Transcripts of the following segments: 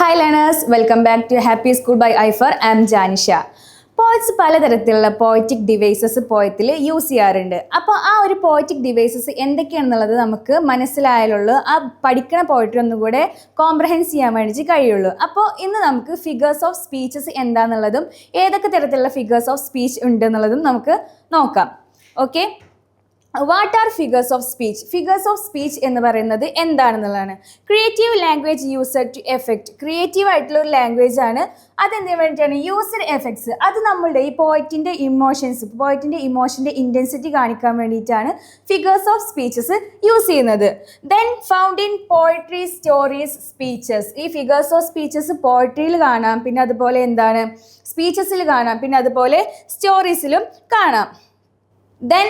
Hi learners, welcome back to Happy School by IFR. I am Janisha. Poets പലതരത്തിലുള്ള poetic devices പോയത്തിൽ use ചെയ്യാറുണ്ട്. അപ്പോൾ ആ ഒരു poetic devices എന്തൊക്കെയാണെന്നുള്ളത് നമുക്ക് മനസ്സിലായാലുള്ളൂ ആ പഠിക്കണ പോയട്രി ഒന്നുകൂടെ കോംപ്രഹെൻസ് ചെയ്യാൻ വേണ്ടിയിട്ട് കഴിയുള്ളൂ. അപ്പോൾ ഇന്ന് നമുക്ക് ഫിഗേഴ്സ് ഓഫ് സ്പീച്ചസ് എന്താണെന്നുള്ളതും ഏതൊക്കെ തരത്തിലുള്ള ഫിഗേഴ്സ് ഓഫ് സ്പീച്ച് ഉണ്ട് എന്നുള്ളതും നമുക്ക് നോക്കാം. Okay, what are figures of speech? Figures of speech എന്ന് പറയുന്നത് എന്താണെന്നുള്ളതാണ്. Creative language used to effect. Creative ആയിട്ടുള്ള ഒരു ലാംഗ്വേജ് ആണ്. അതെന്തിനു വേണ്ടിയിട്ടാണ്? Used effects. അത് നമ്മളുടെ ഈ പോയറ്റിൻ്റെ ഇമോഷൻ്റെ ഇൻറ്റൻസിറ്റി കാണിക്കാൻ വേണ്ടിയിട്ടാണ് ഫിഗേഴ്സ് ഓഫ് സ്പീച്ചസ് യൂസ് ചെയ്യുന്നത്. Then found in poetry, stories, speeches. ഈ ഫിഗേഴ്സ് ഓഫ് സ്പീച്ചസ് പോയട്രിയിൽ കാണാം, പിന്നെ അതുപോലെ എന്താണ് സ്പീച്ചസിൽ കാണാം, പിന്നെ അതുപോലെ സ്റ്റോറീസിലും കാണാം. Then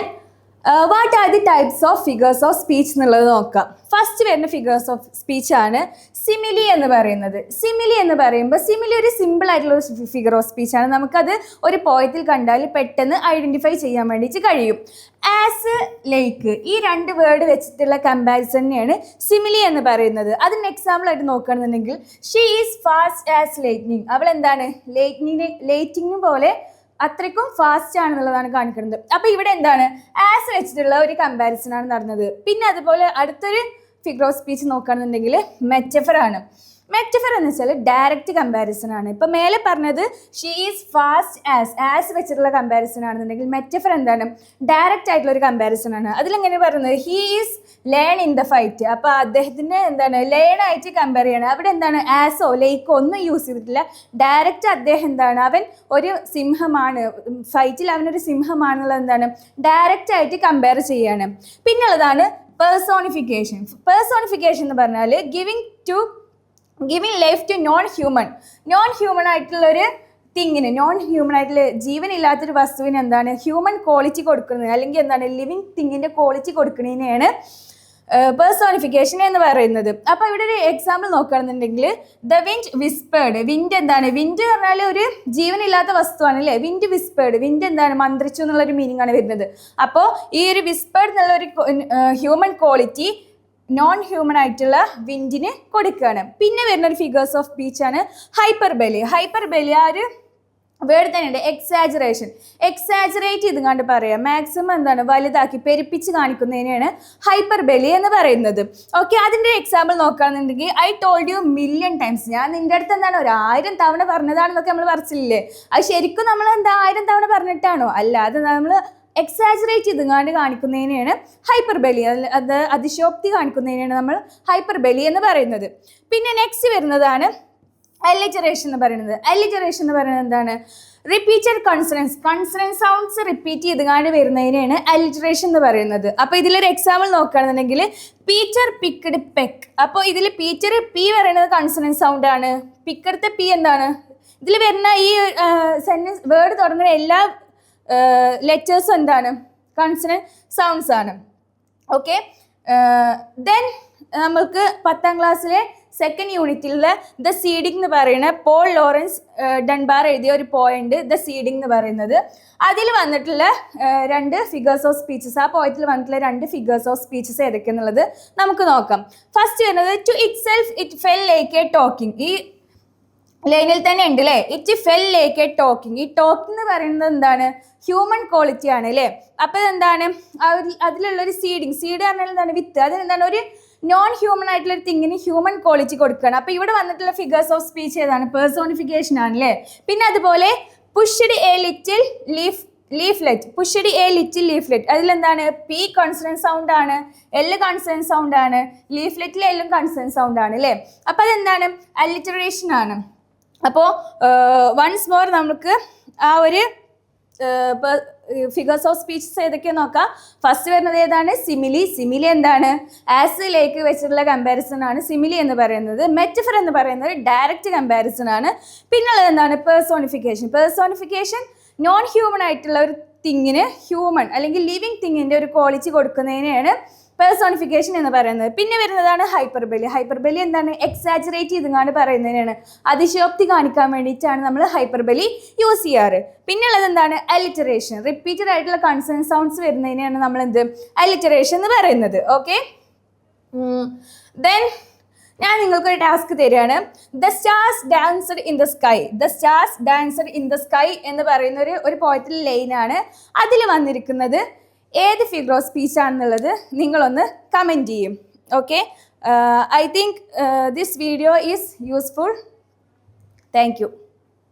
what are the types of figures of speech എന്നുള്ളത് നോക്കാം. ഫസ്റ്റ് വരുന്ന ഫിഗേഴ്സ് ഓഫ് സ്പീച്ച് ആണ് സിമിലി എന്ന് പറയുന്നത്. സിമിലി എന്ന് പറയുമ്പോൾ സിമിലി ഒരു സിമ്പിൾ ആയിട്ടുള്ള ഒരു ഫിഗർ ഓഫ് സ്പീച്ച് ആണ്. നമുക്കത് ഒരു പോയത്തിൽ കണ്ടാൽ പെട്ടെന്ന് ഐഡൻറ്റിഫൈ ചെയ്യാൻ വേണ്ടിയിട്ട് കഴിയും. ആസ്, ലൈക്ക്, ഈ രണ്ട് വേർഡ് വെച്ചിട്ടുള്ള കമ്പാരിസണിനെയാണ് സിമിലി എന്ന് പറയുന്നത്. അതിന് എക്സാമ്പിൾ ആയിട്ട് നോക്കുകയാണെന്നുണ്ടെങ്കിൽ she is fast as lightning. അവൾ എന്താണ് ലൈറ്റിംഗ് പോലെ അത്രയ്ക്കും ഫാസ്റ്റ് ആണെന്നുള്ളതാണ് കാണിക്കുന്നത്. അപ്പോൾ ഇവിടെ എന്താണ് ആസ് വെച്ചിട്ടുള്ള ഒരു കമ്പാരിസൺ ആണ് നടന്നത്. പിന്നെ അതുപോലെ അടുത്തൊരു ഫിഗർ ഓഫ് സ്പീച്ച് നോക്കുകയാണെന്നുണ്ടെങ്കിൽ മെറ്റഫർ ആണ്. മെറ്റഫർ എന്ന് വെച്ചാൽ ഡയറക്റ്റ് കമ്പാരിസൺ ആണ്. ഇപ്പോൾ മേലെ പറഞ്ഞത് ഷീ ഈസ് ഫാസ്റ്റ് ആസ് വെച്ചിട്ടുള്ള കമ്പാരിസൺ ആണെന്നുണ്ടെങ്കിൽ മെറ്റഫർ എന്താണ് ഡയറക്റ്റ് ആയിട്ടുള്ള ഒരു കമ്പാരിസൺ ആണ്. അതിലെങ്ങനെ പറയുന്നത് he is learn in the fight. അപ്പോൾ അദ്ദേഹത്തിന് എന്താണ് ലേൺ ആയിട്ട് കമ്പയർ ചെയ്യണം. അവിടെ എന്താണ് ആസോ ലൈക്കോ ഒന്നും യൂസ് ചെയ്തിട്ടില്ല. ഡയറക്റ്റ് അദ്ദേഹം എന്താണ് അവൻ ഒരു സിംഹമാണ്, ഫൈറ്റിൽ അവനൊരു സിംഹമാണെന്നുള്ളത് എന്താണ് ഡയറക്റ്റ് ആയിട്ട് കമ്പയർ ചെയ്യാണ്. പിന്നുള്ളതാണ് പേഴ്സോണിഫിക്കേഷൻ. പേഴ്സോണിഫിക്കേഷൻ എന്ന് പറഞ്ഞാൽ giving life to non human ആയിട്ടുള്ളൊരു തിങ്ങിന്, നോൺ ഹ്യൂമൺ ആയിട്ടുള്ള ജീവനില്ലാത്തൊരു വസ്തുവിന് എന്താണ് ഹ്യൂമൻ ക്വാളിറ്റി കൊടുക്കുന്നത്, അല്ലെങ്കിൽ എന്താണ് ലിവിങ് തിങ്ങിൻ്റെ ക്വാളിറ്റി കൊടുക്കുന്നതിനെയാണ് പേഴ്സോണിഫിക്കേഷൻ എന്ന് പറയുന്നത്. അപ്പോൾ ഇവിടെ ഒരു എക്സാമ്പിൾ നോക്കുകയാണെന്നുണ്ടെങ്കിൽ ദ വിൻഡ് വിസ്പേർഡ്. വിൻഡ് എന്താണ്? വിൻഡ് പറഞ്ഞാൽ ഒരു ജീവനില്ലാത്ത വസ്തുവാണ് അല്ലേ. വിൻഡ് വിസ്പേർഡ്, വിൻഡ് എന്താണ് മന്ത്രിച്ചു എന്നുള്ളൊരു മീനിങ് ആണ് വരുന്നത്. അപ്പോൾ ഈ ഒരു വിസ്പേർഡ് എന്നുള്ളൊരു ഹ്യൂമൻ ക്വാളിറ്റി നോൺ ഹ്യൂമൻ ആയിട്ടുള്ള വിൻഡിന് കൊടുക്കുകയാണ്. പിന്നെ വരുന്നൊരു ഫിഗേഴ്സ് ഓഫ് സ്പീച്ച് ആണ് ഹൈപ്പർബെലി. ഹൈപ്പർബെലി ആ ഒരു വേർഡ് തന്നെയുണ്ട്. എക്സാജറേറ്റ് ചെയ്തുകൊണ്ട് പറയാം. മാക്സിമം എന്താണ് വലുതാക്കി പെരുപ്പിച്ച് കാണിക്കുന്നതിനെയാണ് ഹൈപ്പർബെലി എന്ന് പറയുന്നത്. ഓക്കെ, അതിൻ്റെ എക്സാമ്പിൾ നോക്കുകയാണെന്നുണ്ടെങ്കിൽ I told you million times. ഞാൻ നിൻ്റെ അടുത്ത് എന്താണ് 1000 തവണ പറഞ്ഞതാണെന്നൊക്കെ നമ്മൾ പറച്ചില്ലേ. അത് ശരിക്കും നമ്മൾ എന്താ 1000 തവണ പറഞ്ഞിട്ടാണോ? അല്ല, അത് നമ്മൾ എക്സാജറേറ്റ് ചെയ്തുകൊണ്ട് കാണിക്കുന്നതിനെയാണ് ഹൈപ്പർബെലി. അത് അതിശോക്തി കാണിക്കുന്നതിനെയാണ് നമ്മൾ ഹൈപ്പർബെലി എന്ന് പറയുന്നത്. പിന്നെ നെക്സ്റ്റ് വരുന്നതാണ് അലിറ്ററേഷൻ എന്ന് പറയുന്നത്. അലിറ്ററേഷൻ എന്ന് പറയുന്നത് എന്താണ്? റിപ്പീറ്റഡ് കൺസണൻസ് സൗണ്ട്സ് റിപ്പീറ്റ് ചെയ്തുകൊണ്ട് വരുന്നതിനെയാണ് അലിറ്ററേഷൻ എന്ന് പറയുന്നത്. അപ്പോൾ ഇതിലൊരു എക്സാമ്പിൾ നോക്കുകയാണെന്നുണ്ടെങ്കിൽ പീറ്റർ പിക്ക്ഡ് പെക്ക്. അപ്പോൾ ഇതിൽ പീറ്റർ പി പറയുന്നത് കൺസണൻസ് സൗണ്ട് ആണ്. പിക്കടുത്ത പി എന്താണ്? ഇതിൽ വരുന്ന ഈ സെന്റൻസ് വേർഡ് തുടങ്ങുന്ന എല്ലാ ലെറ്റേഴ്സും എന്താണ് കൺസണന്റ് സൗണ്ട്സ് ആണ്. ഓക്കെ, ദെൻ നമുക്ക് 10ാം ക്ലാസ്സിലെ സെക്കൻഡ് യൂണിറ്റിലുള്ള ദ സീഡിംഗ് എന്ന് പറയുന്ന പോൾ ലോറൻസ് ഡൺബാർ എഴുതിയ ഒരു പോയിന്റ് ദ സീഡിംഗ് എന്ന് പറയുന്നത്. അതിൽ വന്നിട്ടുള്ള 2 ഫിഗേഴ്സ് ഓഫ് സ്പീച്ചസ്, ആ പോയിന്റിൽ വന്നിട്ടുള്ള 2 ഫിഗേഴ്സ് ഓഫ് സ്പീച്ചസ് ഏതൊക്കെയെന്നുള്ളത് നമുക്ക് നോക്കാം. ഫസ്റ്റ് വരുന്നത് to it self it fell like a talking. ഈ ലൈനിൽ തന്നെ ഉണ്ട് അല്ലേ, it fell like a talking. ഈ ടോക്കിംഗ് എന്ന് പറയുന്നത് എന്താണ് ഹ്യൂമൻ ക്വാളിറ്റി ആണ് അല്ലേ. അപ്പോൾ എന്താണ് അതിലുള്ളൊരു സീഡ് പറഞ്ഞാൽ എന്താണ് വിത്ത്. അതിനെന്താണ് ഒരു നോൺ ഹ്യൂമൻ ആയിട്ടുള്ള ഒരു തിങ്ങിന് ഹ്യൂമൻ ക്വാളിറ്റി കൊടുക്കുകയാണ്. അപ്പോൾ ഇവിടെ വന്നിട്ടുള്ള ഫിഗേഴ്സ് ഓഫ് സ്പീച്ച് ഏതാണ്? പേഴ്സോണിഫിക്കേഷൻ ആണ് അല്ലേ. പിന്നെ അതുപോലെ pushed a little leaflet. Pushed a little leaflet. അതിലെന്താണ് പി കോൺസണന്റ് സൗണ്ട് ആണ്, എൽ കോൺസണന്റ് സൗണ്ട് ആണ്, ലീഫ്ലെറ്റിൽ എല്ലും കോൺസണന്റ് സൗണ്ട് ആണ് അല്ലേ. അപ്പോൾ അതെന്താണ് അലിറ്ററേഷൻ ആണ്. അപ്പോൾ വൺസ് മോർ നമുക്ക് ആ ഒരു ഫിഗേഴ്സ് ഓഫ് സ്പീച്ചസ് ഏതൊക്കെ നോക്കാം. ഫസ്റ്റ് വരുന്നത് ഏതാണ്? സിമിലി എന്താണ് ആസ് ലൈക്ക് വെച്ചിട്ടുള്ള കമ്പാരിസൺ ആണ് സിമിലി എന്ന് പറയുന്നത്. മെറ്റഫർ എന്ന് പറയുന്നത് ഡയറക്റ്റ് കമ്പാരിസൺ ആണ്. പിന്നുള്ളത് എന്താണ്? പേഴ്സോണിഫിക്കേഷൻ നോൺ ഹ്യൂമൺ ആയിട്ടുള്ള ഒരു തിങ്ങിന് ഹ്യൂമൻ അല്ലെങ്കിൽ ലിവിങ് തിങ്ങിൻ്റെ ഒരു ക്വാളിറ്റി കൊടുക്കുന്നതിനെയാണ് പേഴ്സോണിഫിക്കേഷൻ എന്ന് പറയുന്നത്. പിന്നെ വരുന്നതാണ് ഹൈപ്പർബെലി എന്താണ് എക്സാജറേറ്റ് ചെയ്തുകൊണ്ട് പറയുന്നതിനാണ്, അതിശയോക്തി കാണിക്കാൻ വേണ്ടിയിട്ടാണ് നമ്മൾ ഹൈപ്പർബെലി യൂസ് ചെയ്യാറ്. പിന്നെ ഉള്ളത് എന്താണ് അലിറ്ററേഷൻ, റിപ്പീറ്റഡ് ആയിട്ടുള്ള കൺസണന്റ് സൗണ്ട്സ് വരുന്നതിനാണ് നമ്മൾ എന്ത് അലിറ്ററേഷൻ എന്ന് പറയുന്നത്. ഓക്കെ, ദെൻ ഞാൻ നിങ്ങൾക്കൊരു ടാസ്ക് തരികയാണ്. The stars danced in the sky. The stars danced in the sky എന്ന് പറയുന്ന ഒരു പോയത്തിലെ ലൈനാണ്. അതിൽ വന്നിരിക്കുന്നത് ഏത് ഫിഗർ ഓഫ് സ്പീച്ച് ആണെന്നുള്ളത് നിങ്ങളൊന്ന് കമൻറ്റ് ചെയ്യും. Okay, I think this video is useful. Thank you.